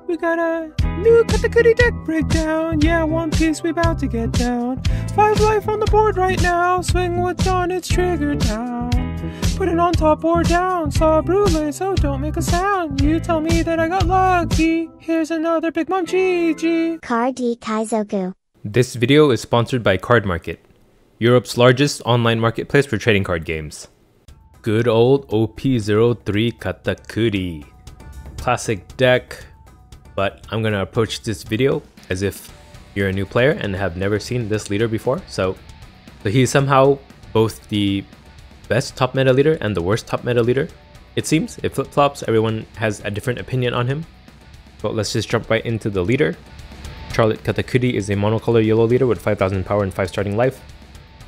We got a new Katakuri deck breakdown. Yeah, One Piece, we about to get down. 5 life on the board right now. Swing with Dawn, it's trigger down. Put it on top or down. Saw Brule, so don't make a sound. You tell me that I got lucky. Here's another Big Mom GG. Card D Kaizoku. This video is sponsored by Card Market, Europe's largest online marketplace for trading card games. Good old OP03 Katakuri. Classic deck, but I'm gonna approach this video as if you're a new player and have never seen this leader before. So he's somehow both the best top meta leader and the worst top meta leader. It seems it flip-flops, everyone has a different opinion on him. But let's just jump right into the leader. Charlotte Katakuri is a monocolor yellow leader with 5000 power and 5 starting life.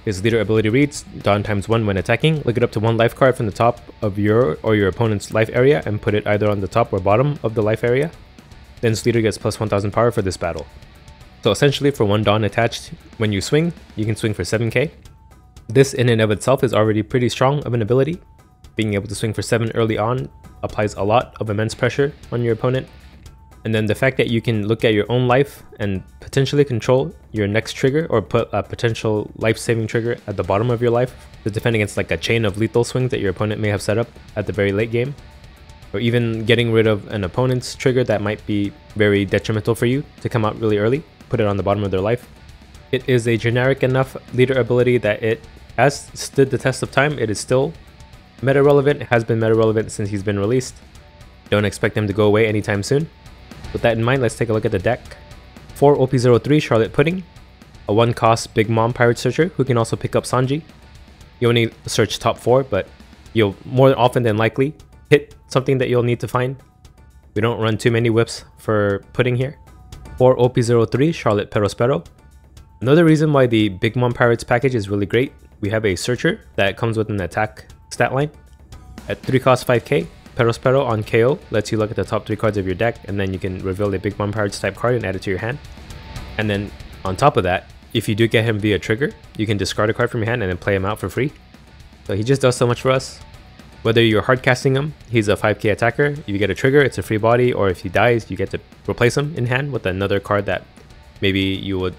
His leader ability reads, Dawn ×1 when attacking, look it up to 1 life card from the top of your or your opponent's life area and put it either on the top or bottom of the life area. Then this leader gets plus 1000 power for this battle. So essentially for 1 Dawn attached, when you swing, you can swing for 7k. This in and of itself is already pretty strong of an ability. Being able to swing for 7 early on applies a lot of immense pressure on your opponent. And then the fact that you can look at your own life and potentially control your next trigger or put a potential life-saving trigger at the bottom of your life to defend against like a chain of lethal swings that your opponent may have set up at the very late game. Or even getting rid of an opponent's trigger that might be very detrimental for you to come out really early, put it on the bottom of their life. It is a generic enough leader ability that it has stood the test of time. It is still meta relevant, it has been meta relevant since he's been released. Don't expect him to go away anytime soon. With that in mind, let's take a look at the deck. For OP03 Charlotte Pudding, a 1 cost Big Mom Pirate Searcher who can also pick up Sanji. You only search top 4, but you'll more often than likely hit something that you'll need to find. We don't run too many whips for Pudding here. For OP03 Charlotte Perospero, another reason why the Big Mom Pirates package is really great, we have a Searcher that comes with an attack stat line. At 3 cost 5k, Perospero on KO lets you look at the top 3 cards of your deck, and then you can reveal a Big Mom Pirates type card and add it to your hand. And then on top of that, if you do get him via trigger, you can discard a card from your hand and then play him out for free. So he just does so much for us. Whether you're hard casting him, he's a 5k attacker. If you get a trigger, it's a free body, or if he dies, you get to replace him in hand with another card that maybe you would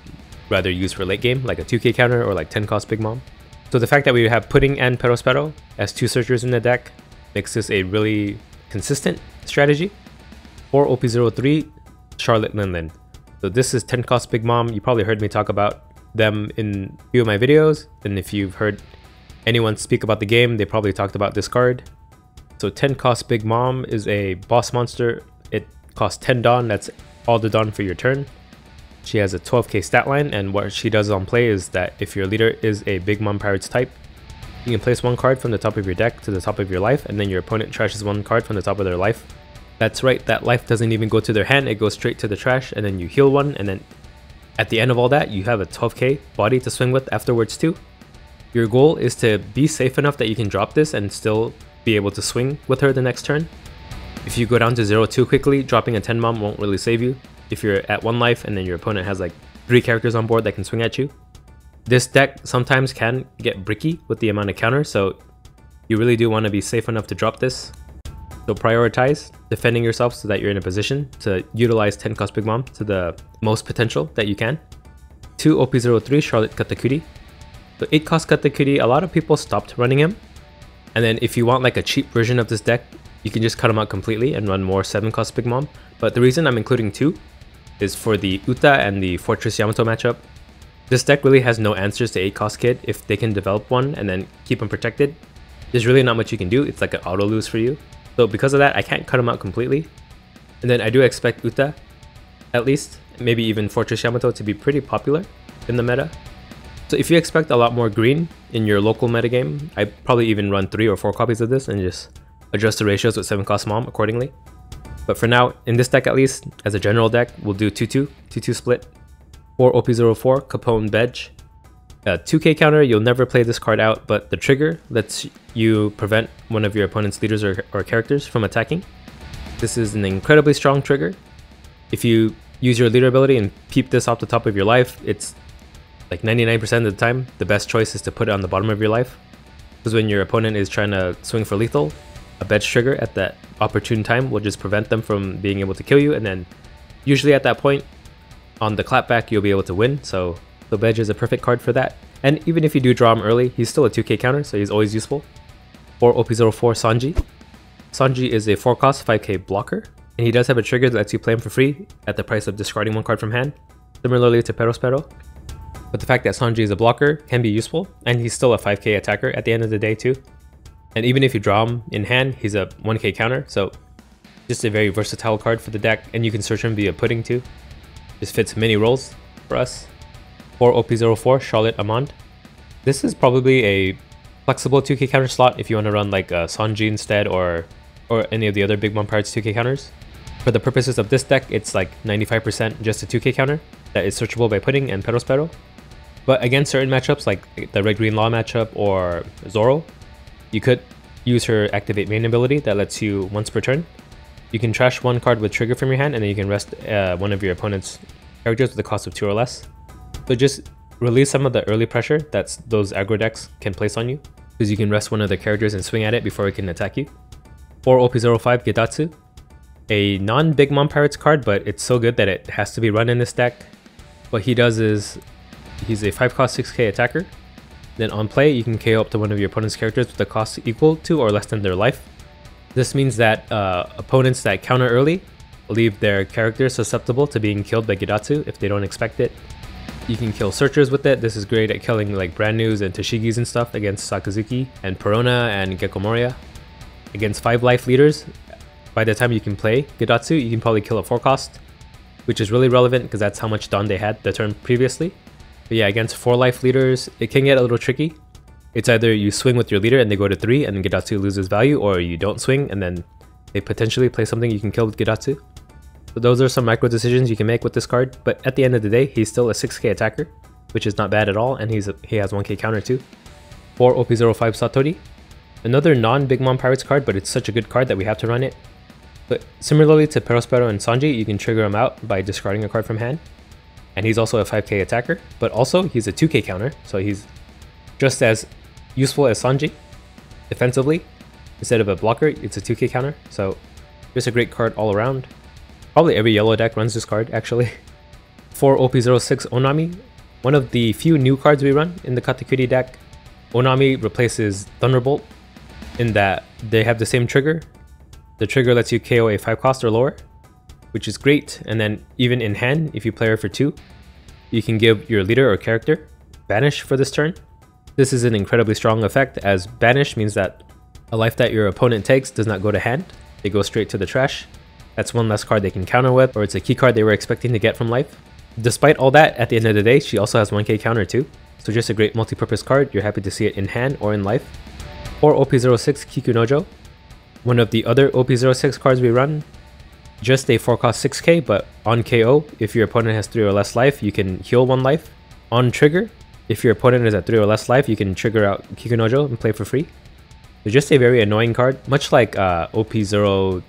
rather use for late game, like a 2k counter or like 10 cost Big Mom. So the fact that we have Pudding and Perospero as 2 searchers in the deck makes this a really consistent strategy. For OP03 Charlotte Linland. So this is 10 cost Big Mom. You probably heard me talk about them in a few of my videos, and if you've heard anyone speak about the game, they probably talked about this card. So 10 cost Big Mom is a boss monster. It costs 10 Dawn, that's all the Dawn for your turn. She has a 12k stat line, and what she does on play is that if your leader is a Big Mom Pirates type, you can place 1 card from the top of your deck to the top of your life, and then your opponent trashes 1 card from the top of their life. That's right, that life doesn't even go to their hand, it goes straight to the trash, and then you heal 1, and then at the end of all that, you have a 12k body to swing with afterwards too. Your goal is to be safe enough that you can drop this and still be able to swing with her the next turn. If you go down to 0-2 quickly, dropping a 10 Mom won't really save you. If you're at 1 life and then your opponent has like 3 characters on board that can swing at you. This deck sometimes can get bricky with the amount of counters, so you really do want to be safe enough to drop this. So prioritize defending yourself so that you're in a position to utilize 10 cost Big Mom to the most potential that you can. 2 OP03 Charlotte Katakuri. So 8 cost Katakuri, a lot of people stopped running him. And then if you want like a cheap version of this deck, you can just cut him out completely and run more 7 cost Big Mom. But the reason I'm including 2 is for the Uta and the Fortress Yamato matchup. This deck really has no answers to 8 cost Kid. If they can develop one and then keep him protected, there's really not much you can do. It's like an auto lose for you. So because of that, I can't cut him out completely. And then I do expect Uta, at least, maybe even Fortress Yamato to be pretty popular in the meta. So if you expect a lot more green in your local metagame, I'd probably even run 3 or 4 copies of this and just adjust the ratios with 7 cost Mom accordingly. But for now, in this deck at least, as a general deck, we'll do 2-2 split. For OP04 Capone Bedge. A 2k counter, you'll never play this card out, but the trigger lets you prevent one of your opponent's leaders or characters from attacking. This is an incredibly strong trigger. If you use your leader ability and peep this off the top of your life, it's like 99% of the time, the best choice is to put it on the bottom of your life. Because when your opponent is trying to swing for lethal, a Bedge trigger at that opportune time will just prevent them from being able to kill you, and then Usually at that point, on the clapback, you'll be able to win, so the Bedge is a perfect card for that. And even if you do draw him early, he's still a 2k counter, so he's always useful. For OP04 Sanji. Sanji is a 4-cost 5k blocker, and he does have a trigger that lets you play him for free at the price of discarding one card from hand, similarly to Perospero. But the fact that Sanji is a blocker can be useful, and he's still a 5k attacker at the end of the day too. And even if you draw him in hand, he's a 1k counter, so just a very versatile card for the deck, and you can search him via pudding too. Just fits many roles for us. For OP04 Charlotte Amand. This is probably a flexible 2k counter slot if you want to run like Sanji instead or any of the other Big Mom Pirates 2k counters. For the purposes of this deck, it's like 95% just a 2k counter that is searchable by pudding and Perospero. But against certain matchups like the Red Green Law matchup or Zoro, you could use her activate main ability that lets you once per turn. You can trash one card with trigger from your hand, and then you can rest one of your opponent's characters with a cost of 2 or less. So just release some of the early pressure that those aggro decks can place on you, because you can rest one of the characters and swing at it before it can attack you. For OP05 Gedatsu, a non-Big Mom Pirates card, but it's so good that it has to be run in this deck. What he does is, he's a 5-cost 6k attacker. Then on play, you can KO up to one of your opponent's characters with a cost equal to or less than their life. This means that opponents that counter early leave their characters susceptible to being killed by Gedatsu if they don't expect it. You can kill searchers with it. This is great at killing like brand news and Toshigis and stuff against Sakazuki and Perona and Gecko Moria. Against 5 life leaders, by the time you can play Gedatsu, you can probably kill a 4-cost, which is really relevant because that's how much Dawn they had the turn previously. But yeah, against 4 life leaders, it can get a little tricky. It's either you swing with your leader and they go to 3 and Gedatsu loses value, or you don't swing and then they potentially play something you can kill with Gedatsu. So those are some micro decisions you can make with this card, but at the end of the day, he's still a 6k attacker, which is not bad at all, and he has 1k counter too. For OP05 Satori, another non-Big Mom Pirates card, but it's such a good card that we have to run it. But similarly to Perospero and Sanji, you can trigger him out by discarding a card from hand. And he's also a 5k attacker, but also he's a 2k counter, so he's just as useful as Sanji defensively. Instead of a blocker, it's a 2k counter, so just a great card all around. Probably every yellow deck runs this card actually. For OP06 Onami, one of the few new cards we run in the Katakuri deck, Onami replaces Thunderbolt in that they have the same trigger. The trigger lets you KO a 5-cost or lower, which is great, and then even in hand, if you play her for 2, you can give your leader or character Banish for this turn. This is an incredibly strong effect, as Banish means that a life that your opponent takes does not go to hand, they go straight to the trash. That's one less card they can counter with, or it's a key card they were expecting to get from life. Despite all that, at the end of the day, she also has 1k counter too, so just a great multi-purpose card. You're happy to see it in hand or in life. Or OP06 Kikunojo, one of the other OP06 cards we run, just a 4-cost 6k, but on KO, if your opponent has 3 or less life, you can heal 1 life. On trigger, if your opponent is at 3 or less life, you can trigger out Kikunojo and play for free. It's just a very annoying card, much like OP02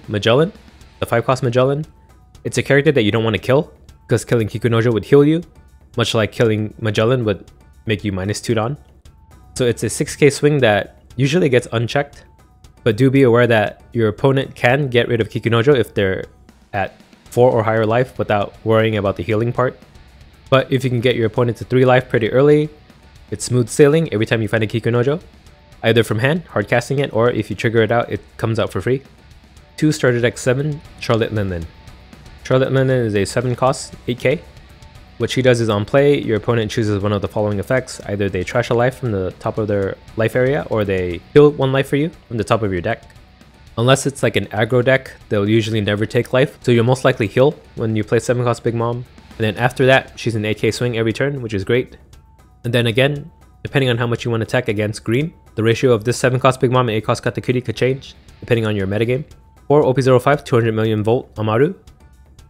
Magellan, the 5-cost Magellan. It's a character that you don't want to kill, because killing Kikunojo would heal you, much like killing Magellan would make you -2 Dawn. So it's a 6k swing that usually gets unchecked, but do be aware that your opponent can get rid of Kikunojo if they're at 4 or higher life without worrying about the healing part. But if you can get your opponent to 3 life pretty early, it's smooth sailing every time you find a Kikunojo, either from hand, hard casting it, or if you trigger it out, it comes out for free. 2 starter deck 7, Charlotte Linlin. Charlotte Linlin is a 7-cost 8k. What she does is on play, your opponent chooses one of the following effects. Either they trash a life from the top of their life area, or they heal 1 life for you from the top of your deck. Unless it's like an aggro deck, they'll usually never take life, so you'll most likely heal when you play 7-cost Big Mom. And then after that, she's an 8k swing every turn, which is great. And then again, depending on how much you want to tech against green, the ratio of this 7-cost Big Mom and 8-cost Katakuri could change, depending on your metagame. For OP05, 200 million volt Amaru.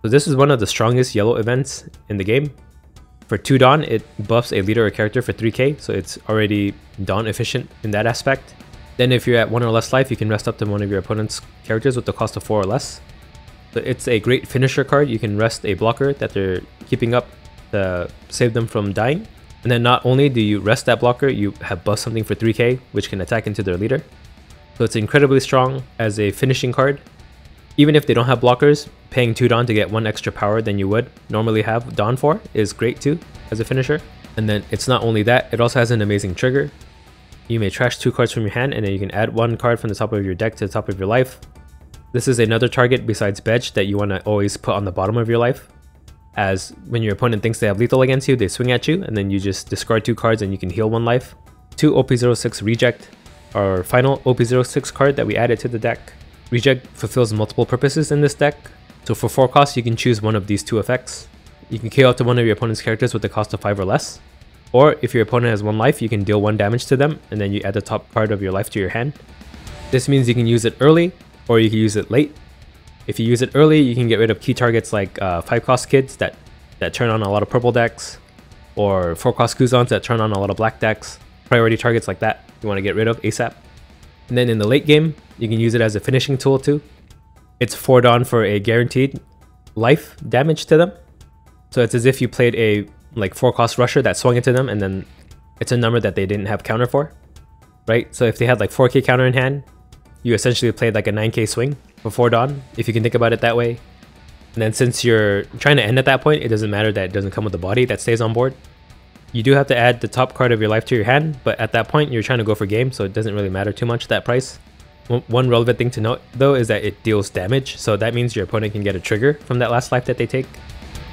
So this is one of the strongest yellow events in the game. For 2 Dawn, it buffs a leader or character for 3k, so it's already Dawn efficient in that aspect. Then if you're at 1 or less life, you can rest up to one of your opponent's characters with the cost of 4 or less. So it's a great finisher card. You can rest a blocker that they're keeping up to save them from dying. And then not only do you rest that blocker, you have buffed something for 3k, which can attack into their leader. So it's incredibly strong as a finishing card. Even if they don't have blockers, paying 2 Dawn to get 1 extra power than you would normally have Dawn for is great too as a finisher. And then it's not only that, it also has an amazing trigger. You may trash 2 cards from your hand and then you can add 1 card from the top of your deck to the top of your life. This is another target besides Bedge that you want to always put on the bottom of your life, as when your opponent thinks they have lethal against you, they swing at you and then you just discard 2 cards and you can heal 1 life. 2 OP06 Reject, our final OP06 card that we added to the deck. Reject fulfills multiple purposes in this deck. So for 4 costs, you can choose one of these 2 effects. You can KO up to one of your opponent's characters with the cost of 5 or less. Or if your opponent has 1 life, you can deal 1 damage to them and then you add the top card of your life to your hand. This means you can use it early or you can use it late. If you use it early, you can get rid of key targets like 5 cost kids that turn on a lot of purple decks, or 4 cost Kuzans that turn on a lot of black decks. Priority targets like that you want to get rid of ASAP. And then in the late game, you can use it as a finishing tool too. It's 4 Dawn for a guaranteed life damage to them. So it's as if you played a 4 cost rusher that swung into them and then it's a number that they didn't have counter for, right? So if they had 4k counter in hand, you essentially played a 9k swing for 4 Dawn, if you can think about it that way. And then since you're trying to end at that point, it doesn't matter that it doesn't come with the body that stays on board. You do have to add the top card of your life to your hand, but at that point you're trying to go for game, so it doesn't really matter too much that price. One relevant thing to note though is that it deals damage, so that means your opponent can get a trigger from that last life that they take.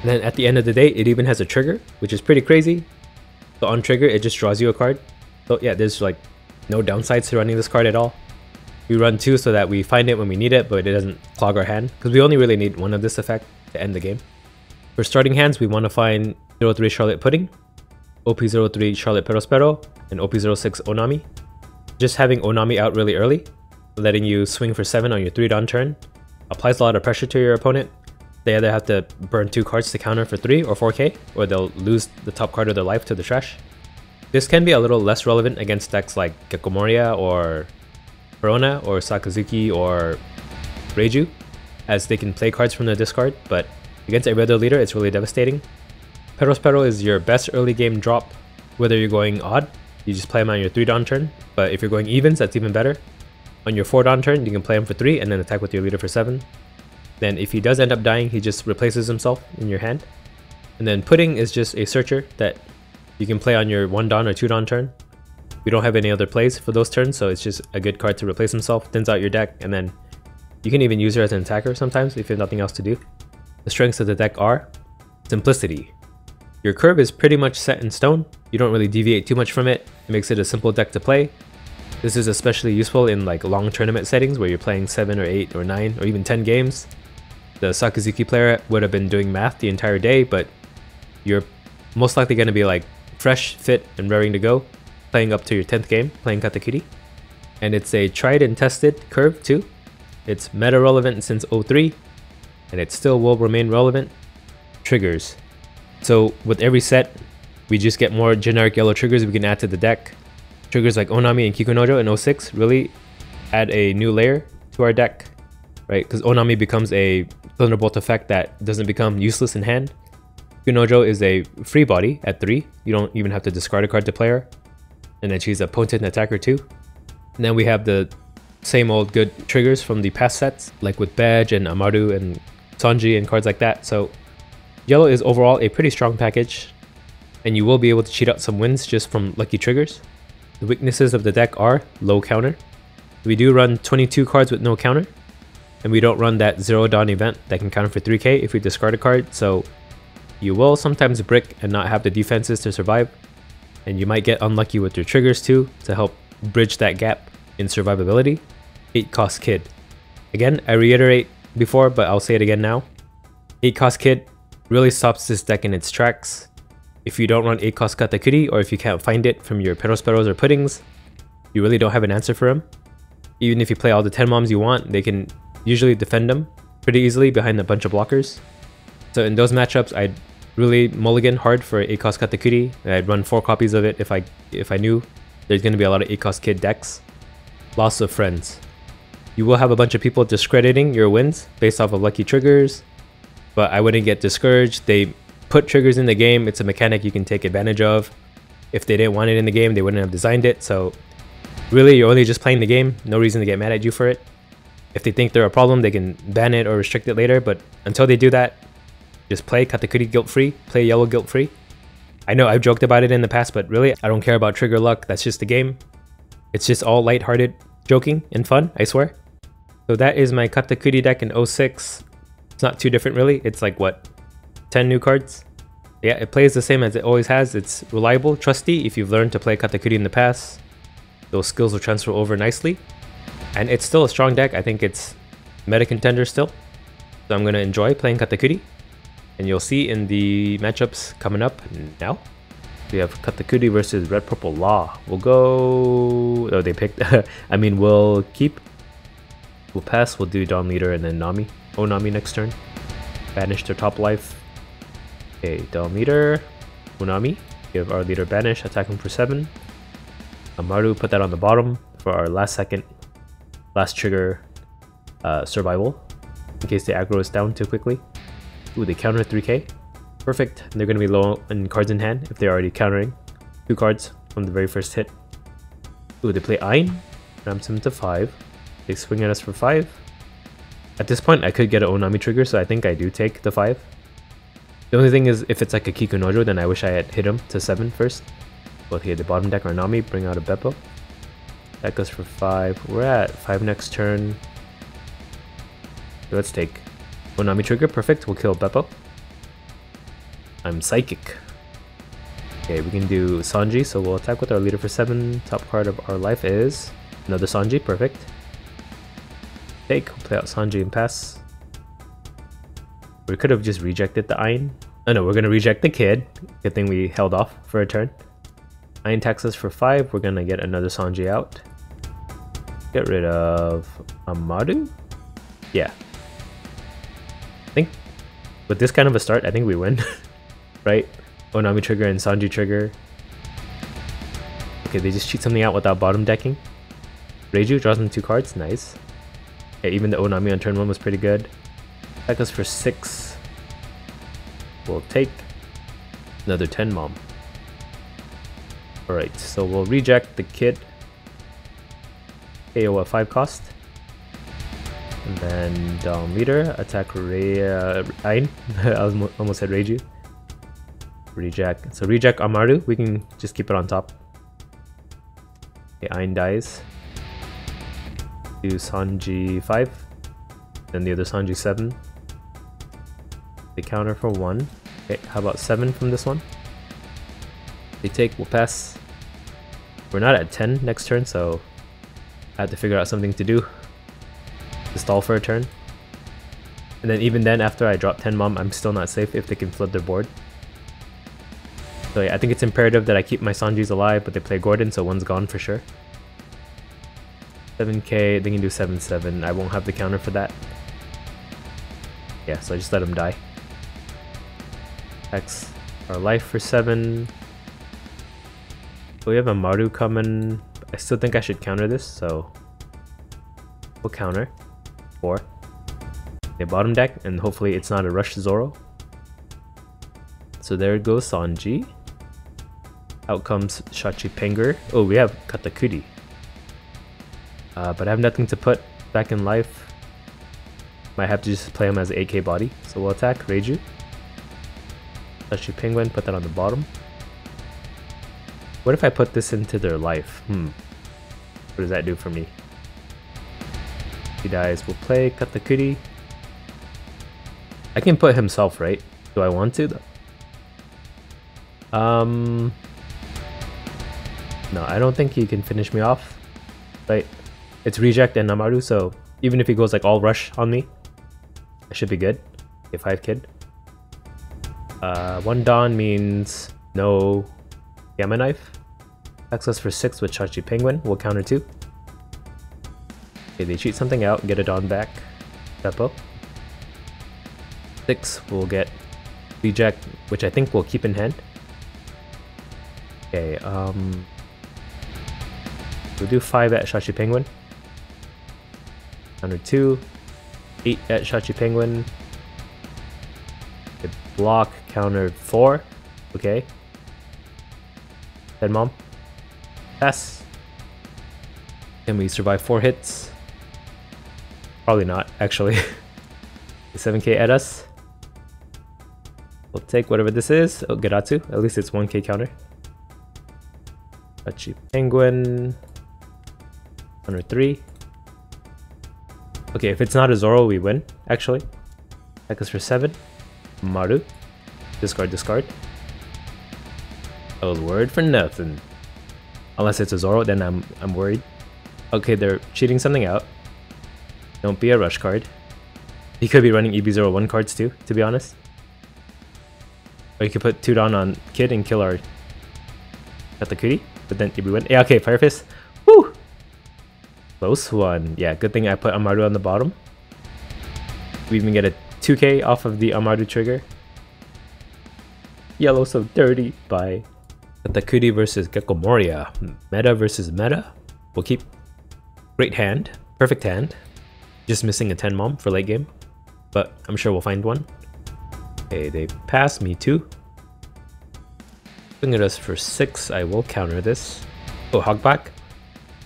And then at the end of the day, it even has a trigger, which is pretty crazy. So on trigger, it just draws you a card. So yeah, there's no downsides to running this card at all. We run 2 so that we find it when we need it, but it doesn't clog our hand, because we only really need 1 of this effect to end the game. For starting hands, we want to find 03 Charlotte Pudding, OP03 Charlotte Perospero, and OP06 Onami. Just having Onami out really early, letting you swing for 7 on your 3 Dawn turn, applies a lot of pressure to your opponent. They either have to burn 2 cards to counter for 3 or 4k, or they'll lose the top card of their life to the trash. This can be a little less relevant against decks like Gecko Moria or Verona or Sakazuki or Reiju, as they can play cards from the discard, but against a regular leader it's really devastating. Perospero is your best early game drop. Whether you're going odd, you just play him on your 3 Dawn turn, but if you're going evens, that's even better. On your 4 Dawn turn, you can play him for 3 and then attack with your leader for 7. Then if he does end up dying, he just replaces himself in your hand. And then Pudding is just a searcher that you can play on your 1 Dawn or 2 Dawn turn. We don't have any other plays for those turns, so it's just a good card to replace himself, thins out your deck, and then you can even use her as an attacker sometimes if you have nothing else to do. The strengths of the deck are simplicity. Your curve is pretty much set in stone. You don't really deviate too much from it. It makes it a simple deck to play. This is especially useful in long tournament settings where you're playing 7 or 8 or 9 or even 10 games. The Sakazuki player would have been doing math the entire day, but you're most likely going to be fresh, fit, and raring to go, playing up to your 10th game, playing Katakuri. And it's a tried and tested curve too. It's meta relevant since 03, and it still will remain relevant. Triggers. So with every set, we just get more generic yellow triggers we can add to the deck. Triggers like Onami and Kikunojo in 06 really add a new layer to our deck, right? Because Onami becomes a Thunderbolt effect that doesn't become useless in hand. Kikunojo is a free body at 3. You don't even have to discard a card to play her. And then she's a potent attacker too. And then we have the same old good triggers from the past sets, like with Bedge and Amaru and Sanji and cards like that. So yellow is overall a pretty strong package, and you will be able to cheat out some wins just from lucky triggers. The weaknesses of the deck are low counter. We do run 22 cards with no counter, and we don't run that 0 Dawn event that can counter for 3k if we discard a card, so you will sometimes brick and not have the defenses to survive, and you might get unlucky with your triggers too to help bridge that gap in survivability. 8 cost Kid. Again, I reiterate before, but I'll say it again now. 8 cost Kid really stops this deck in its tracks. If you don't run 8 cost Katakuri, or if you can't find it from your Perosperos or Puddings, you really don't have an answer for him. Even if you play all the 10 moms you want, they can usually defend them pretty easily behind a bunch of blockers. So in those matchups, I'd really mulligan hard for 8 cost Katakuri. I'd run 4 copies of it if I knew there's going to be a lot of 8 cost Kid decks. Loss of friends. You will have a bunch of people discrediting your wins based off of lucky triggers, but I wouldn't get discouraged. They put triggers in the game. It's a mechanic you can take advantage of. If they didn't want it in the game, they wouldn't have designed it. So really, you're only just playing the game. No reason to get mad at you for it. If they think they're a problem, they can ban it or restrict it later, but until they do that, just play Katakuri guilt-free, play yellow guilt-free. I know I've joked about it in the past, but really, I don't care about trigger luck, that's just the game. It's just all lighthearted joking and fun, I swear. So that is my Katakuri deck in 06. It's not too different really, it's like what, 10 new cards? Yeah, it plays the same as it always has. It's reliable, trusty. If you've learned to play Katakuri in the past, those skills will transfer over nicely. And it's still a strong deck. I think it's meta contender still. So I'm going to enjoy playing Katakuri. And you'll see in the matchups coming up now. We have Katakuri versus Red Purple Law. We'll go... Oh, they picked... I mean, we'll keep... We'll pass, we'll do Dawn Leader and then Nami. Oh, Nami next turn. Banish their top life. Okay, Dawn Leader. Unami. Give our leader Banish, attack him for 7. Amaru, put that on the bottom for our last trigger survival. In case the aggro is down too quickly. Ooh, they counter 3k. Perfect. And they're going to be low in cards in hand if they're already countering 2 cards from the very first hit. Ooh, they play Ein. Ramps him to 5. They swing at us for 5. At this point, I could get an Onami trigger, so I think I do take the 5. The only thing is, if it's like a Kikunojo, then I wish I had hit him to 7 first. Both here, the bottom deck or Nami, bring out a Beppo. That goes for 5. We're at 5 next turn. So let's take Onami trigger, perfect. We'll kill Beppo. I'm Psychic. Okay, we can do Sanji, so we'll attack with our leader for 7. Top card of our life is another Sanji, perfect. Take, we'll play out Sanji and pass. We could have just rejected the Ein. Oh no, we're gonna reject the kid. Good thing we held off for a turn. Ein attacks us for 5, we're gonna get another Sanji out. Get rid of Amaru? Yeah. I think with this kind of a start, I think we win. Right? Onami trigger and Sanji trigger. Okay, they just cheat something out without bottom decking. Reiju draws them 2 cards, nice. Yeah, even the Onami on turn 1 was pretty good. Attack us for 6. We'll take another 10 mom. Alright, so we'll reject the kid. KO at 5 cost. And then Dawn Leader, attack Ein. I almost said Reiju. Reject. So reject Amaru, we can just keep it on top. Okay, Ein dies. Do Sanji 5. Then the other Sanji 7. They counter for 1. Okay, how about 7 from this one? They take, we'll pass. We're not at 10 next turn, so I had to figure out something to do. To stall for a turn. And then even then, after I drop 10 mom, I'm still not safe if they can flood their board. So yeah, I think it's imperative that I keep my Sanjis alive, but they play Gordon, so one's gone for sure. 7k, they can do 7-7. I won't have the counter for that. Yeah, so I just let him die. X our life for 7. We have a Maru coming. I still think I should counter this, so we'll counter. 4. Okay, bottom deck, and hopefully it's not a rush Zoro. So there goes Sanji. Out comes Shachi Penger. Oh, we have Katakuri. But I have nothing to put back in life. Might have to just play him as an 8k body. So we'll attack Reiju. Shachi Penguin, put that on the bottom. What if I put this into their life? What does that do for me? He dies. We'll play Katakuri. I can put himself, right? Do I want to? No, I don't think he can finish me off. Right? It's reject and Namaru, so even if he goes like all rush on me, I should be good. Okay, 5 kid. 1 Dawn means no Gamma Knife. Attacks us for 6 with Shachi Penguin. We'll counter 2. Okay, they cheat something out, get a Dawn back. Beppo. 6, we'll get reject, which I think we'll keep in hand. Okay, we'll do 5 at Shachi Penguin. Counter 2. 8 at Shachi Penguin. Okay, block, counter 4. Okay. Dead mom. Pass. Can we survive 4 hits? Probably not, actually. 7k at us. We'll take whatever this is. Oh, Gedatsu. At least it's 1k counter. Hachi Penguin. 103. Okay, if it's not a Zoro, we win, actually. Attack us for 7. Maru. Discard, discard. That was word for nothing. Unless it's a Zoro, then I'm worried. Okay, they're cheating something out. Don't be a rush card. He could be running EB01 cards too, to be honest. Or you could put 2 down on Kid and kill our Katakuri, but then EB win. Yeah, okay, Fire Fist. Woo! Close one. Yeah, good thing I put Amaru on the bottom. We even get a 2k off of the Amaru trigger. Yellow so dirty. Bye. Katakuri versus Gecko Moria. Meta versus meta. We'll keep. Great hand. Perfect hand. Just missing a 10 mom for late game. But I'm sure we'll find one. Okay, they pass me 2. Swing at us for 6. I will counter this. Oh, Hogback.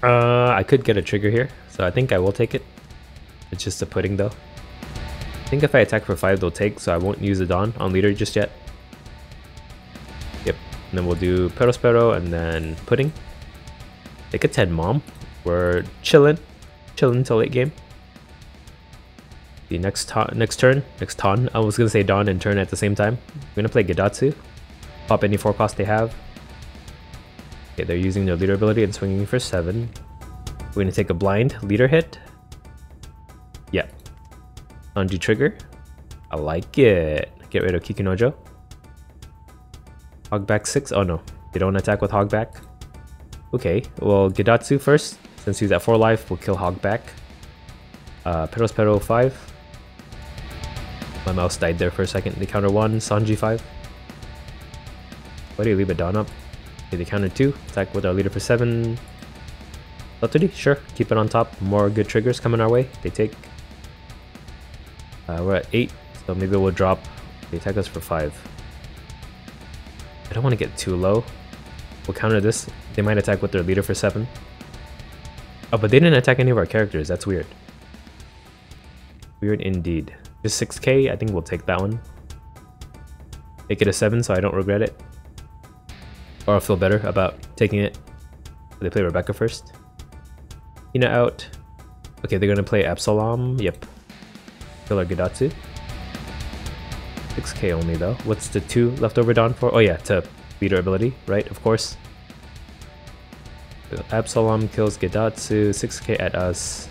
I could get a trigger here, so I think I will take it. It's just a pudding though. I think if I attack for 5, they'll take, so I won't use the Dawn on leader just yet. Yep, and then we'll do Pero and then pudding. Take a 10 mom. We're chilling till late game. The next turn, I was gonna say Dawn and turn at the same time. I'm gonna play Gedatsu. Pop any 4 cost they have. Okay, they're using their leader ability and swinging for 7. We're gonna take a blind leader hit. Yeah. Sanji trigger. I like it. Get rid of Kikunojo. Hogback 6. Oh no, they don't attack with Hogback. Okay, well Gedatsu first. Since he's at 4 life, we'll kill Hogback. Pero 5. My mouse died there for a second. They counter 1. Sanji 5. Why do you leave a Dawn up? Okay, they counter 2. Attack with our leader for 7. Satori, sure. Keep it on top. More good triggers coming our way. They take. We're at 8, so maybe we'll drop. They attack us for 5. I don't want to get too low. We'll counter this. They might attack with their leader for 7. Oh, but they didn't attack any of our characters. That's weird. Weird indeed. Just 6k. I think we'll take that one. Make it a 7 so I don't regret it. Or I'll feel better about taking it. They play Rebecca first. Hina out. Okay, they're gonna play Absalom. Yep. Kill our Gedatsu. 6k only though. What's the 2 leftover Dawn for? Oh yeah, to beat our ability, right? Of course. Absalom kills Gedatsu. 6k at us.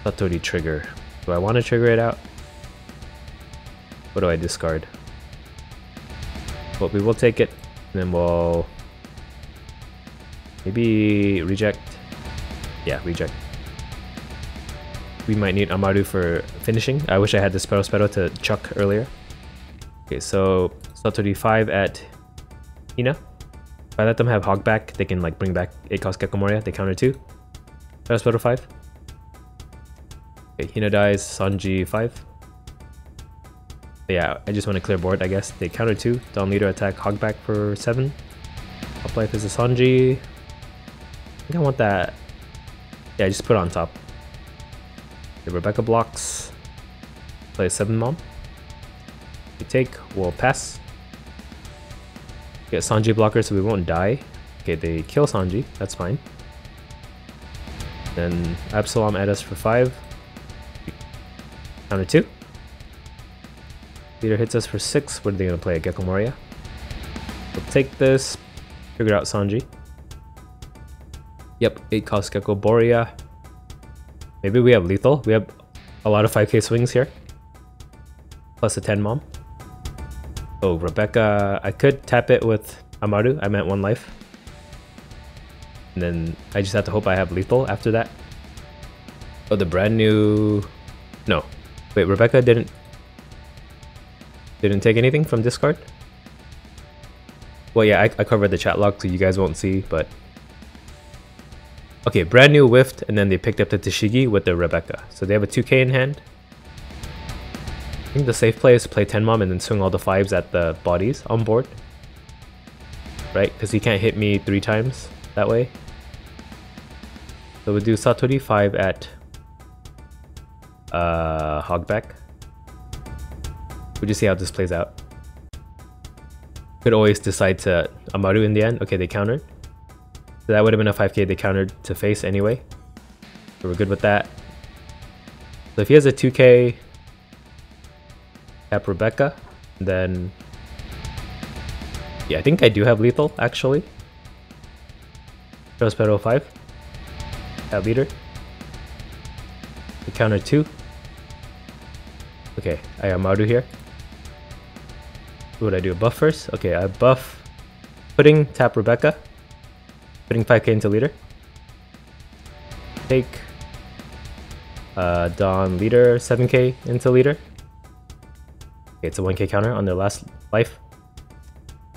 Satori trigger. Do I want to trigger it out? What do I discard? Well, we will take it. And then we'll maybe reject. Yeah, reject. We might need Amaru for finishing. I wish I had the Spero to chuck earlier. Okay, so Satori 5 at Hina. If I let them have Hogback, they can like bring back 8 cost Gecko Moria. They counter 2. Spero 5. Okay, Hina dies. Sanji 5. Yeah, I just want to clear board, I guess. They counter 2. Dawn leader attack Hogback for 7. Top life is a Sanji. I think I want that. Yeah, just put it on top. Okay, Rebecca blocks. Play 7 mom. We take, we'll pass. Get Sanji blocker so we won't die. Okay, they kill Sanji. That's fine. Then Absalom at us for 5. Counter 2. Leader hits us for 6. What are they going to play? A Gecko Moria? We'll take this. Figure out Sanji. Yep, 8 cost Gecko Moria. Maybe we have lethal. We have a lot of 5k swings here. Plus a 10 mom. Oh, Rebecca. I could tap it with Amaru. I'm at 1 life. And then I just have to hope I have lethal after that. Oh, the brand new... No. Wait, Rebecca didn't take anything from discard? Well, yeah, I covered the chat log so you guys won't see, but... Okay, brand new whiffed, and then they picked up the Tashigi with the Rebecca. So they have a 2k in hand. I think the safe play is to play 10 mom and then swing all the 5s at the bodies on board. Right? Because he can't hit me 3 times that way. So we'll do Satori 5 at Hogback. We'll just see how this plays out. Could always decide to Amaru in the end. Okay, they countered. So that would have been a 5k they countered to face anyway. So we're good with that. So if he has a 2k, tap Rebecca, then yeah, I think I do have lethal actually. Rose Pedal 5. Tap leader. The counter 2. Okay, I Amaru here. What would I do? Buff first? Okay, I buff Pudding, tap Rebecca. Putting 5k into leader. Take Dawn leader, 7k into leader. Okay, it's a 1k counter on their last life.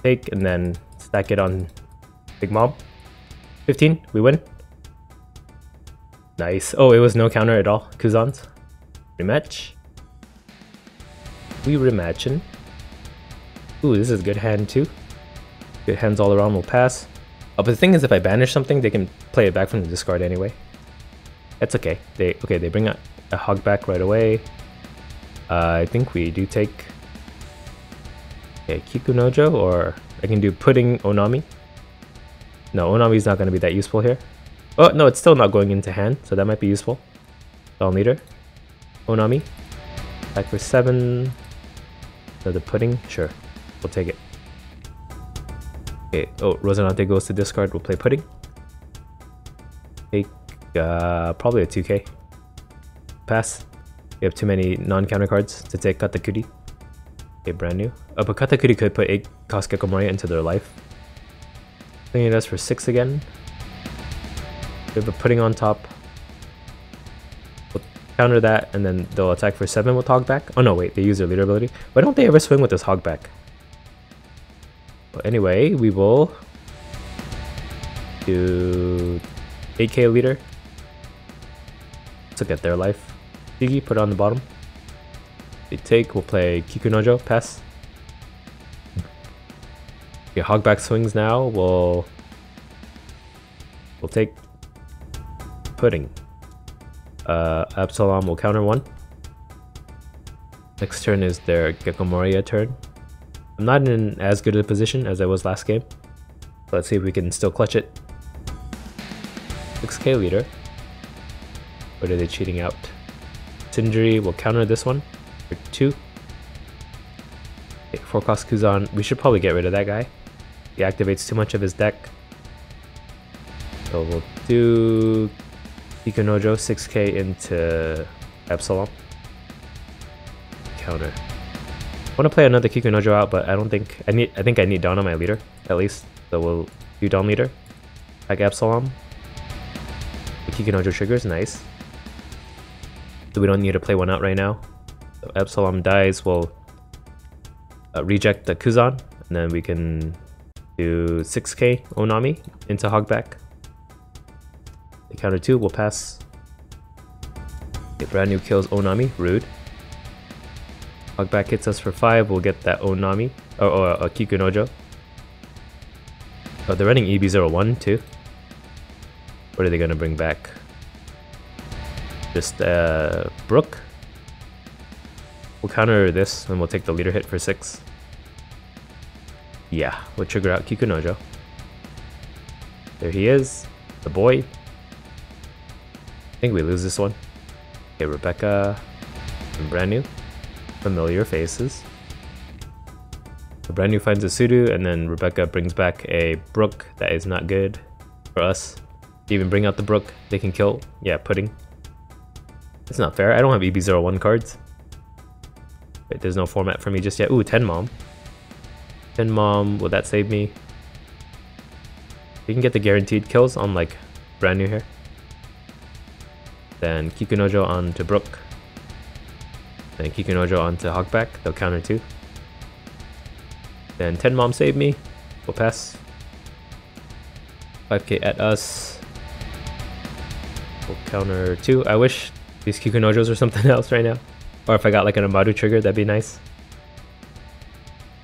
Take and then stack it on Big Mom. 15, we win. Nice. Oh, it was no counter at all. Kuzan's. Rematch. We rematching. Ooh, this is a good hand too. Good hands all around, will pass. Oh, but the thing is, if I banish something, they can play it back from the discard anyway. That's okay. They bring out a Hogback right away. I think we do take Kikunojo, or I can do Pudding Onami. No, Onami's not going to be that useful here. Oh, no, it's still not going into hand, so that might be useful. Dawn leader. Onami. Back for 7. So the Pudding, sure. We'll take it. Okay, oh, Rosinante goes to discard, we'll play Pudding. Take probably a 2k. Pass. We have too many non-counter cards to take Katakuri. Okay, brand new. But Katakuri could put 8 cost Gecko Moria into their life. Thinking it us for 6 again. We have a Pudding on top. We'll counter that, and then they'll attack for 7 with Hogback. Oh no, wait, they use their leader ability. Why don't they ever swing with this Hogback? Well, anyway, we will do 8k leader. Let's look at their life. Shigi, put it on the bottom. They take, we'll play Kikunojo, pass. Okay, Hogback swings now, we'll take Pudding. Absalom will counter 1. Next turn is their Gecko Moria turn. I'm not in as good a position as I was last game. So let's see if we can still clutch it. 6k leader. What are they cheating out? Sindri will counter this one for 2. Okay, 4 cost Kuzan. We should probably get rid of that guy. He activates too much of his deck. So we'll do Kikunojo, 6k into Absalom. Counter. I want to play another Kikunojo out, but I think I need Dawn on my leader, at least. So we'll do Dawn leader. Like Absalom. The Kikunojo triggers, nice. So we don't need to play one out right now. So Absalom dies, we'll reject the Kuzan, and then we can do 6k Onami into Hogback. The counter 2 will pass. Okay, brand new kills Onami, rude. Hogback hits us for 5, we'll get that Onami, or a Kikunojo. Oh, they're running EB01 too. What are they gonna bring back? Just Brook. We'll counter this and we'll take the leader hit for 6. Yeah, we'll trigger out Kikunojo. There he is, the boy. I think we lose this one. Okay, Rebecca and brand new. Familiar faces. The brand new finds a Sudu, and then Rebecca brings back a Brook that is not good for us. Even bring out the Brook, they can kill. Yeah, Pudding. It's not fair. I don't have EB01 cards. Wait, there's no format for me just yet. Ooh, 10 Mom. 10 Mom, will that save me? We can get the guaranteed kills on like brand new here. Then Kikunojo onto Brook. Then Kikunojo onto Hogback, they'll counter 2. Then 10 Mom save me, we'll pass. 5k at us. We'll counter 2. I wish these Kikunojos or something else right now. Or if I got like an Amaru trigger, that'd be nice.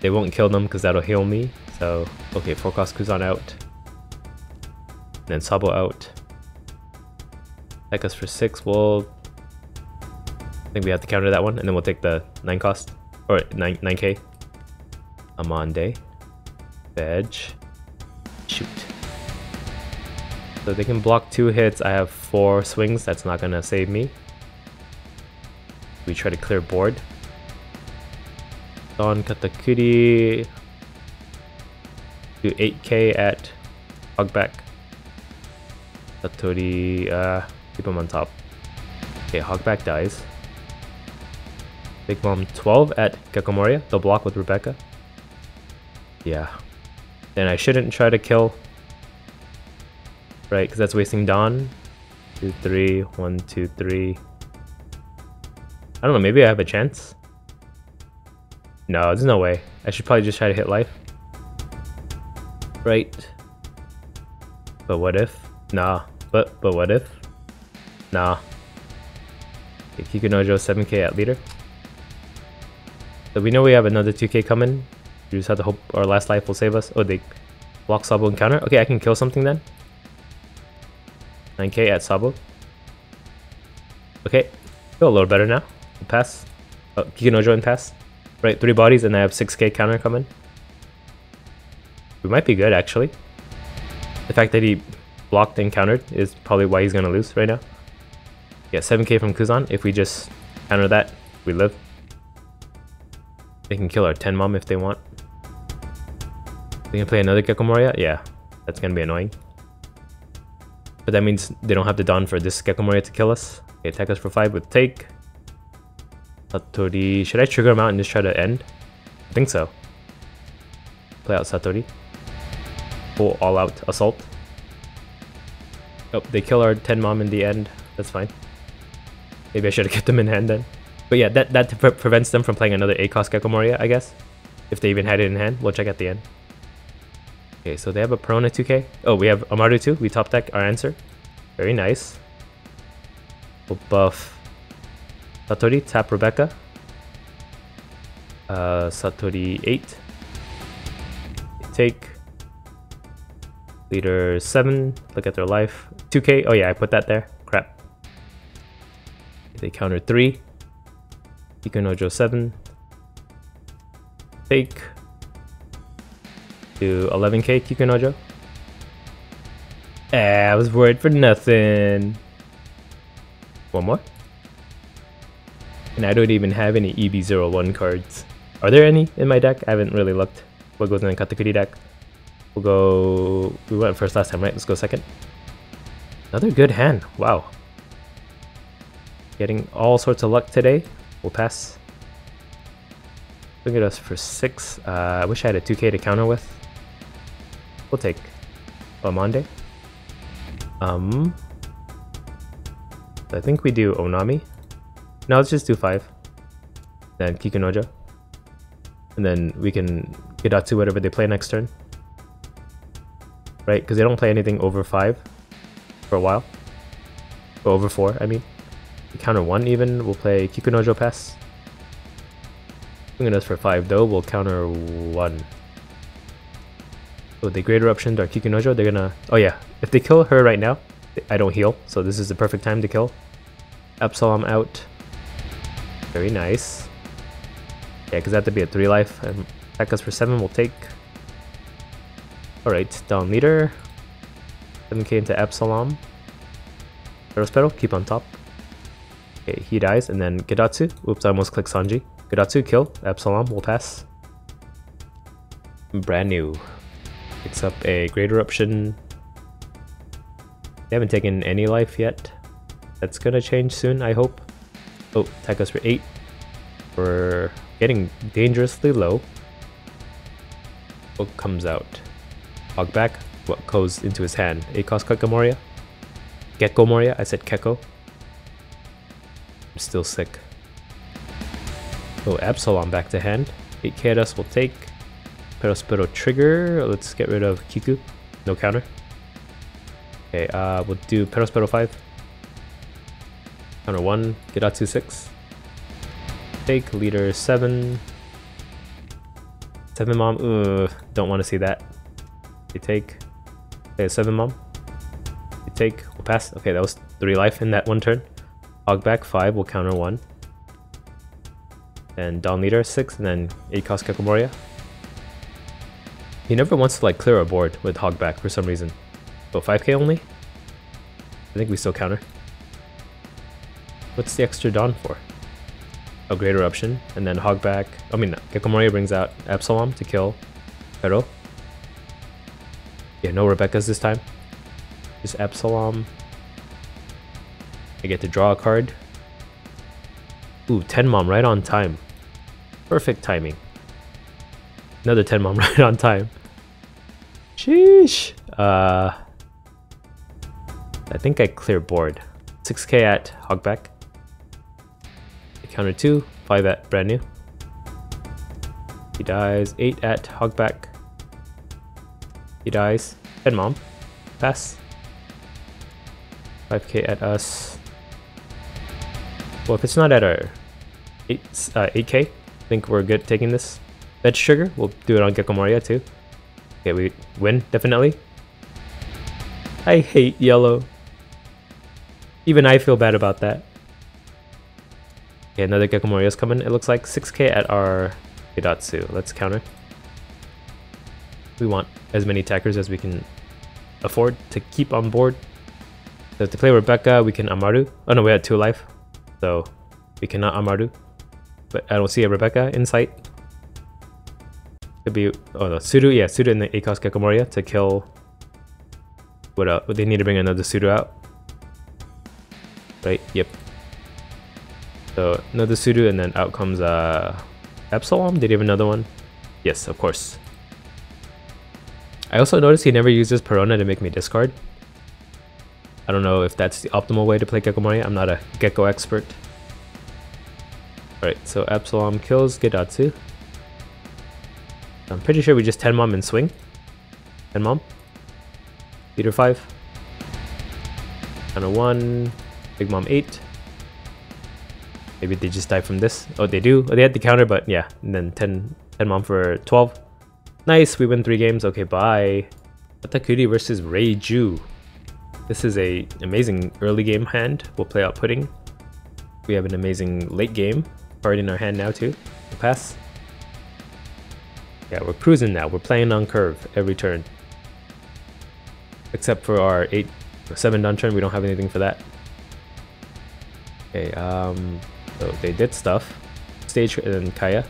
They won't kill them because that'll heal me. So, okay, 4 cost Kuzan out. Then Sabo out. Attack us for 6, we'll I think we have to counter that one, and then we'll take the 9 cost. Or 9k. Amande. Veg. Shoot. So they can block 2 hits. I have 4 swings. That's not gonna save me. We try to clear board. Don Katakuri. Do 8k at Hogback. Satori, keep him on top. Okay, Hogback dies. Big Mom 12 at Gecko Moria. They'll block with Rebecca. Yeah. Then I shouldn't try to kill. Right, because that's wasting Dawn. 2, 3, 1, 2, 3. I don't know, maybe I have a chance. No, there's no way. I should probably just try to hit life. Right. But what if? Nah. But what if? Nah. Okay, Kikunojo 7k at leader. So we know we have another 2k coming. We just have to hope our last life will save us. Oh, they block Sabo and counter. Okay, I can kill something then. 9k at Sabo. Okay, feel a little better now. We'll pass. Oh, Kikunojo and pass. Right, 3 bodies and I have 6k counter coming. We might be good actually. The fact that he blocked and countered is probably why he's gonna lose right now. Yeah, 7k from Kuzan. If we just counter that, we live. They can kill our 10 mom if they want. They can play another Gecko Moria? Yeah, that's gonna be annoying. But that means they don't have to Dawn for this Gecko Moria to kill us. Okay, attack us for 5 with take. Satori. Should I trigger him out and just try to end? I think so. Play out Satori. Full all out assault. Oh, they kill our 10 mom in the end. That's fine. Maybe I should have kept them in hand then. But yeah, that prevents them from playing another A-cost Gecko Moria, I guess. If they even had it in hand. We'll check at the end. Okay, so they have a Perona 2k. Oh, we have Amaru 2. We top deck our answer. Very nice. We'll buff Satori, tap Rebecca. Satori 8. Take. Leader 7. Look at their life. 2k. Oh yeah, I put that there. Crap. They counter 3. Kikunojo 7. Take. Do 11k Kikunojo. I was worried for nothing. One more. And I don't even have any EB01 cards. Are there any in my deck? I haven't really looked. What goes in the Katakuri deck? We'll go... We went first last time, right? Let's go second. Another good hand. Wow. Getting all sorts of luck today. We'll pass. Look at us for 6. I wish I had a 2k to counter with. We'll take Amande. I think we do Onami. No, let's just do 5. Then Kikunojo. And then we can Gidatsu whatever they play next turn. Right? Because they don't play anything over 5 for a while. Or over 4, I mean. We counter 1 even. We'll play Kikunojo pass. Swinging us for 5 though. We'll counter 1. So they Great Eruption our Kikunojo. They're gonna... Oh yeah. If they kill her right now, I don't heal. So this is the perfect time to kill. Absalom out. Very nice. Yeah, because that have to be a 3 life. And attack us for 7. We'll take. Alright, down leader. 7k into Absalom. Perospero, keep on top. Okay, he dies, and then Gidatsu. Oops, I almost clicked Sanji. Gidatsu, kill. Absalom, we'll pass. Brand new. Picks up a Great Eruption. They haven't taken any life yet. That's gonna change soon, I hope. Oh, attack us for 8. We're getting dangerously low. What comes out? Hogback. What goes into his hand? A-cost Gecko Moria? Gecko Moria? I said Keko. I'm still sick. Oh, Absalom back to hand. 8k at us will take. Perospero trigger. Let's get rid of Kiku. No counter. Okay, we'll do Perospero 5. Counter 1. Gidatsu 6. Take. Leader 7. 7 mom. Don't want to see that. They take. Okay, 7 mom. They take. We'll pass. Okay, that was 3 life in that one turn. Hogback 5. We'll counter 1. and Dawn Leader 6, and then 8 cost Gecko Moria. He never wants to like clear a board with Hogback for some reason. So 5k only? I think we still counter. What's the extra Dawn for? Oh, Great Eruption, and then Hogback. I mean, Gecko Moria brings out Absalom to kill Pero. Yeah, no Rebecca's this time. Just Absalom. I get to draw a card. Ooh, 10 Mom right on time. Perfect timing. Another 10 Mom right on time. Sheesh. I think I clear board. 6k at Hogback. Counter 2, 5 at brand new. He dies. 8 at Hogback. He dies. 10 Mom. Pass. 5k at us. Well, if it's not at our 8k, I think we're good taking this. Veg Trigger, we'll do it on Gecko Moria too. Okay, we win, definitely. I hate yellow. Even I feel bad about that. Okay, another Gecko Moria's coming. It looks like 6k at our Hidatsu. Let's counter. We want as many attackers as we can afford to keep on board. So to play Rebecca, we can Amaru. Oh no, we had 2 life. So we cannot Amaru. But I don't see a Rebecca in sight. Could be, oh no, Sudo, yeah, Sudo in the 8 cost Gecko Moria to kill. What they need to bring another Sudo out. Right, yep. So another Sudo, and then out comes Absalom. Did he have another one? Yes, of course. I also noticed he never uses Perona to make me discard. I don't know if that's the optimal way to play Gecko Moria. I'm not a Gecko expert. Alright, so Absalom kills Gedatsu. I'm pretty sure we just 10 Mom and swing. 10 Mom. Leader 5. Counter 1. Big Mom 8. Maybe they just die from this. Oh, they do. Oh, they had the counter, but yeah. And then 10 Mom for 12. Nice, we win 3 games. Okay, bye. KATAKURI versus Reiju. This is a amazing early game hand. We'll play out Pudding. We have an amazing late game card in our hand now too. We'll pass. Yeah, we're cruising now. We're playing on curve every turn. Except for our 7 down turn, we don't have anything for that. Okay, so they did stuff. Stage and Kaya.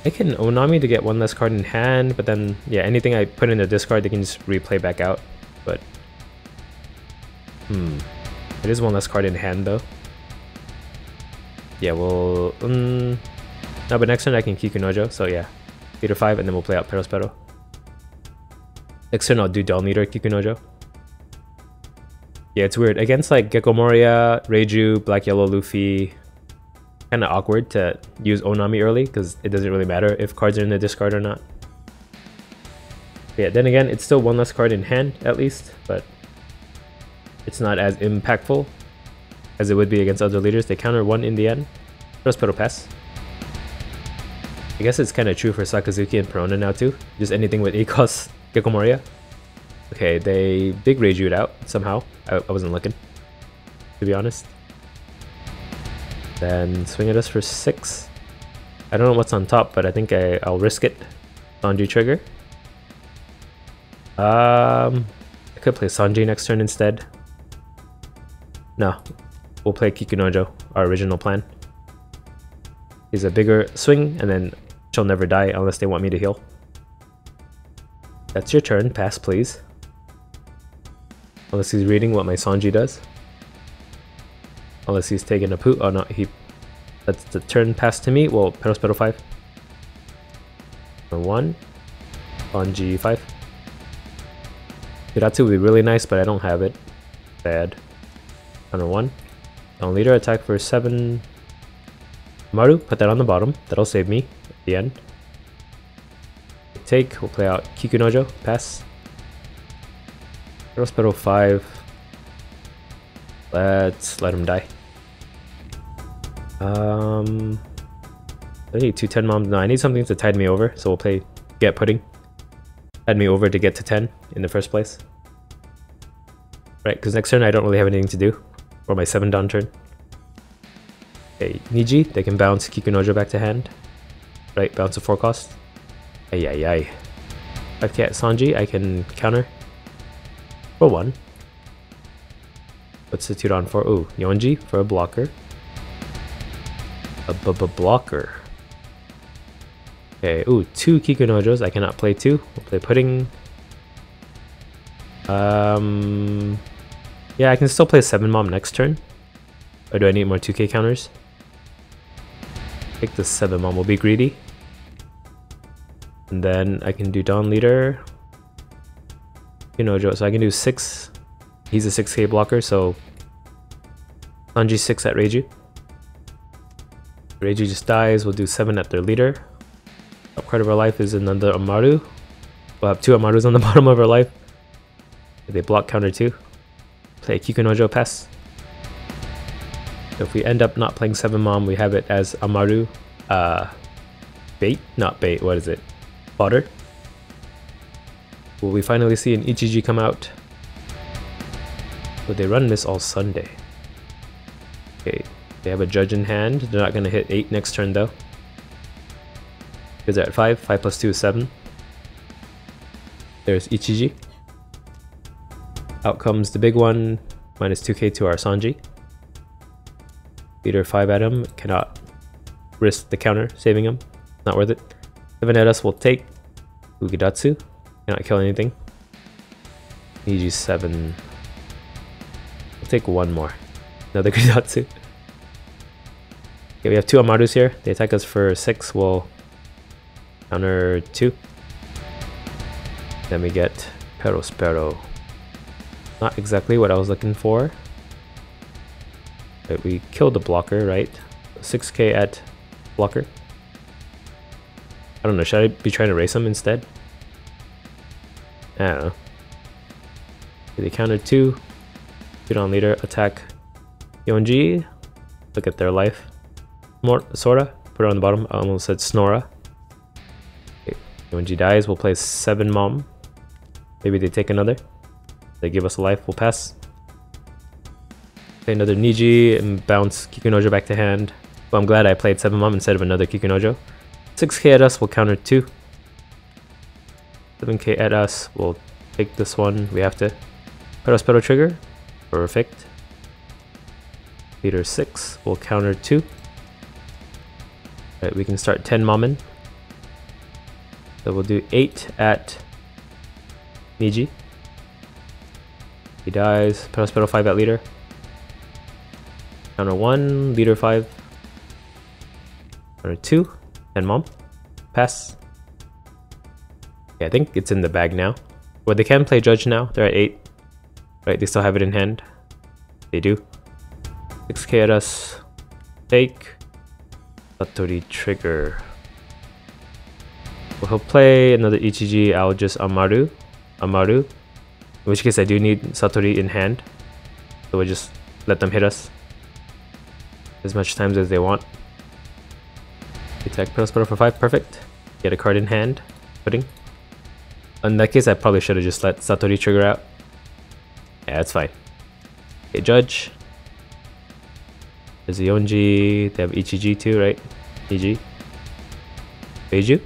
I can Onami to get 1 less card in hand, but then, yeah, anything I put in the discard, they can just replay back out. But, it is 1 less card in hand, though. Yeah, we'll, no, but next turn I can Kikunojo, so yeah. Leader 5, and then we'll play out Perospero. Next turn I'll do Dawn Leader Kikunojo. Yeah, it's weird. Against, like, Gecko Moria, Reiju, Black Yellow Luffy, kind of awkward to use Onami early because it doesn't really matter if cards are in the discard or not. Yeah, then again, it's still 1 less card in hand at least, but it's not as impactful as it would be against other leaders. They counter 1 in the end. First pedal pass. I guess it's kind of true for Sakazuki and Perona now too. Just anything with 8 costs Gecko Moria. Okay, they big Reiju it out somehow. I wasn't looking, to be honest. Then swing at us for 6. I don't know what's on top, but I think I'll risk it. Sanji trigger. I could play Sanji next turn instead. No, we'll play Kikunojo, our original plan. He's a bigger swing, and then she'll never die unless they want me to heal. That's your turn. Pass, please. Unless he's reading what my Sanji does. Unless he's taking a poo. Oh no, that's the turn pass to me. Well, Perospero 5. For 1. On G5. Hidatsu would be really nice, but I don't have it. Bad. Counter 1. Dawn Leader attack for 7. Maru, put that on the bottom. That'll save me at the end. Take, we'll play out Kikunojo. Pass. Perospero 5. Let's let him die. I need 2 10 moms. No, I need something to tide me over, so we'll play Get Pudding. Tide me over to get to 10 in the first place. Right, because next turn I don't really have anything to do. Or my 7 down turn. Okay, Niji, they can bounce Kikunojo back to hand. Right, bounce a 4 cost. Ay ay ay. 5k at Sanji, I can counter. For 1. Substitute on for, ooh, Yonji for a blocker. A blocker. Okay, ooh, 2 Kikunojos, I cannot play 2. We'll play Pudding. Yeah, I can still play 7 Mom next turn. Or do I need more 2k counters? Take the 7 Mom, we'll be greedy. And then I can do Dawn Leader. Kikunojo, so I can do 6. He's a 6k blocker, so Sanji 6 at Reiju. Reiju just dies, we'll do 7 at their leader. Top card of our life is another Amaru. We'll have 2 Amarus on the bottom of our life. They block counter 2. Play Kikunojo pass. So if we end up not playing 7 Mom, we have it as Amaru bait? Not bait, what is it? Fodder. Will we finally see an Ichiji come out? But they run this all Sunday. Okay, they have a Judge in hand. They're not going to hit 8 next turn though. Because they're at 5. 5 plus 2 is 7. There's Ichiji. Out comes the big one. Minus 2k to our Sanji. Leader 5 at him. Cannot risk the counter, saving him. Not worth it. 7 at us will take. Ugidatsu. Cannot kill anything. Niji 7. We'll take 1 more. Another Ugidatsu. Okay, we have 2 Amarus here. They attack us for 6. We'll counter 2. Then we get Perospero. Not exactly what I was looking for. But we killed the blocker, right? 6k at blocker. I don't know, should I be trying to race him instead? I don't know. Okay, they counter 2. Get on leader, attack Yonji. Look at their life. Sora, put her on the bottom. I almost said Snora. Okay, Yonji dies, we'll play 7 Mom. Maybe they take another. They give us a life, we'll pass. Play another Niji and bounce Kikunojo back to hand. Well, I'm glad I played 7 Mom instead of another Kikunojo. 6k at us, we'll counter 2. 7k at us, we'll take this one. We have to Perospero trigger. Perfect. Leader 6, we'll counter 2. Right, we can start 10 Mommin. So we'll do 8 at Niji. He dies. Perospero 5 at leader. Counter 1, leader 5. Counter 2, and Mom. Pass. Yeah, I think it's in the bag now. Well, they can play Judge now. They're at 8. Right, they still have it in hand. They do. 6k at us. Take. Satori trigger. Well, he'll play another Ichiji. I'll just Amaru. In which case I do need Satori in hand. So we'll just let them hit us as much times as they want. Attack Perospero for 5, perfect. Get a card in hand. Pudding. In that case I probably should have just let Satori trigger out. Yeah, that's fine. Okay, Judge. There's a Yonji. They have Ichiji too, right? Ichiji. Reiju.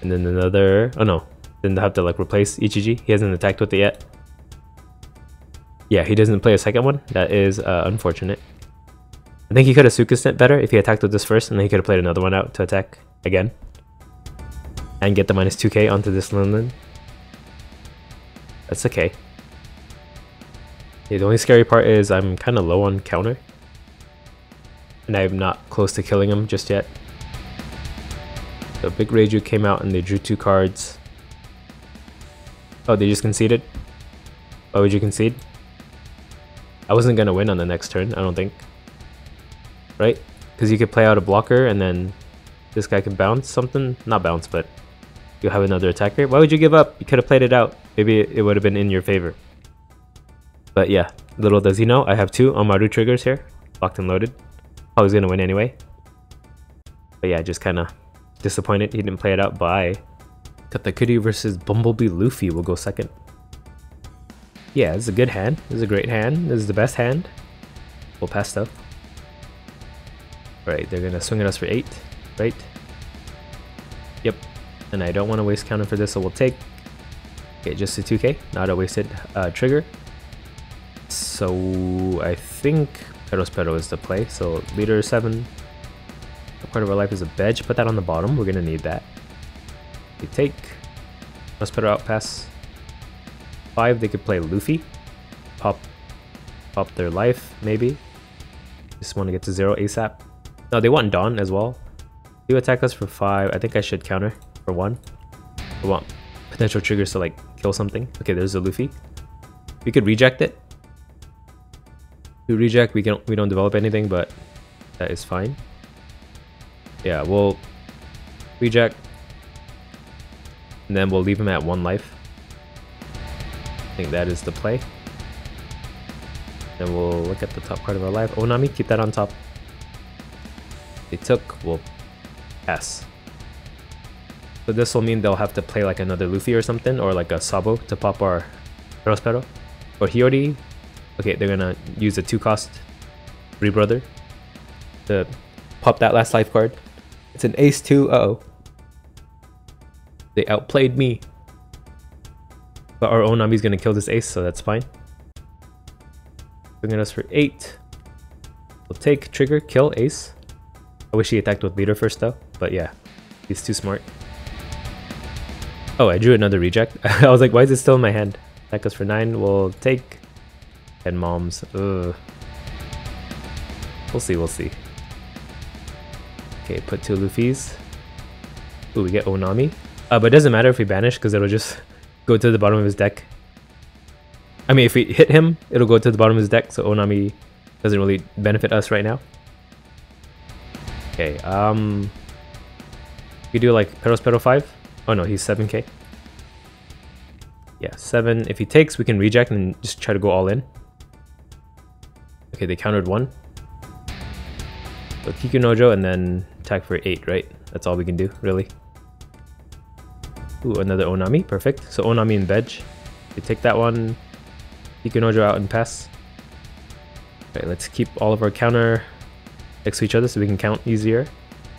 And then another... oh no. Then they have to like replace Ichiji. He hasn't attacked with it yet. Yeah, he doesn't play a second one. That is unfortunate. I think he could have Sukusent it better if he attacked with this first, and then he could have played another one out to attack again. And get the minus 2k onto this Linlin. That's okay. Yeah, the only scary part is I'm kind of low on counter. And I'm not close to killing him just yet. So Big Reiju came out and they drew 2 cards. Oh, they just conceded? Why would you concede? I wasn't going to win on the next turn, I don't think. Right? Because you could play out a blocker and then this guy can bounce something. Not bounce, but you'll have another attacker. Why would you give up? You could have played it out. Maybe it would have been in your favor. But yeah, little does he know, I have 2 Amaru triggers here. Locked and loaded. I was going to win anyway. But yeah, just kind of disappointed he didn't play it out. Bye. Katakuri versus Bumblebee Luffy will go second. Yeah, this is a good hand. This is a great hand. This is the best hand. We'll pass stuff. Right, they're gonna swing at us for 8, right? Yep. And I don't want to waste counter for this, so we'll take. Okay, just a 2k, not a wasted trigger. So I think Pero is the play. So leader 7. Part of our life is a bedge. Put that on the bottom. We're gonna need that. We take Pero out pass. 5. They could play Luffy. Pop their life maybe. Just want to get to 0 ASAP. No, they want Dawn as well. You attack us for 5. I think I should counter for 1. I want potential triggers to like kill something. Okay, there's a Luffy. We could reject it. We reject, we don't develop anything, but that is fine. Yeah, we'll reject, and then we'll leave him at 1 life. I think that is the play. Then we'll look at the top part of our life. Onami, keep that on top. They took, we'll pass. So this will mean they'll have to play like another Luffy or something, or like a Sabo to pop our Pero. Or Hiyori. Okay, they're gonna use a 2-cost Brother to pop that last life card. It's an ace 2. Uh-oh. They outplayed me. But our Onami's gonna kill this ace, so that's fine. Bringing us for 8. We'll take trigger, kill ace. I wish he attacked with leader first though, but yeah, he's too smart. Oh, I drew another reject. I was like, why is it still in my hand? Attack us for 9. We'll take 10 moms. Ugh. We'll see, we'll see. Okay, put 2 Luffys. Ooh, we get Onami. But it doesn't matter if we banish because it'll just go to the bottom of his deck. I mean, if we hit him, it'll go to the bottom of his deck, so Onami doesn't really benefit us right now. Okay, we do like Pero 5. Oh no, he's 7k. Yeah, 7. If he takes, we can reject and just try to go all in. Okay, they countered 1. So Kikunojo and then attack for 8, right? That's all we can do, really. Ooh, another Onami, perfect. So Onami and Bedge. We take that one. Kikunojo out and pass. Okay, let's keep all of our counter next to each other so we can count easier.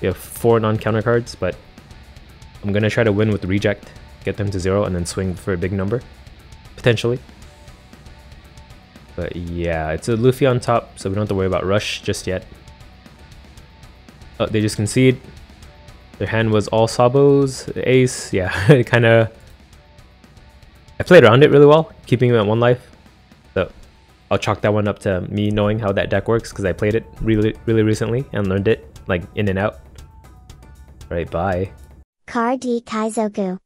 We have 4 non-counter cards, but I'm gonna try to win with reject, get them to 0, and then swing for a big number, potentially. But yeah, it's a Luffy on top, so we don't have to worry about rush just yet. Oh, they just concede. Their hand was all Sabos, the ace. Yeah, it kind of. I played around it really well, keeping him at 1 life. So I'll chalk that one up to me knowing how that deck works because I played it really recently and learned it like in and out. Right, bye. Card D Kaizoku.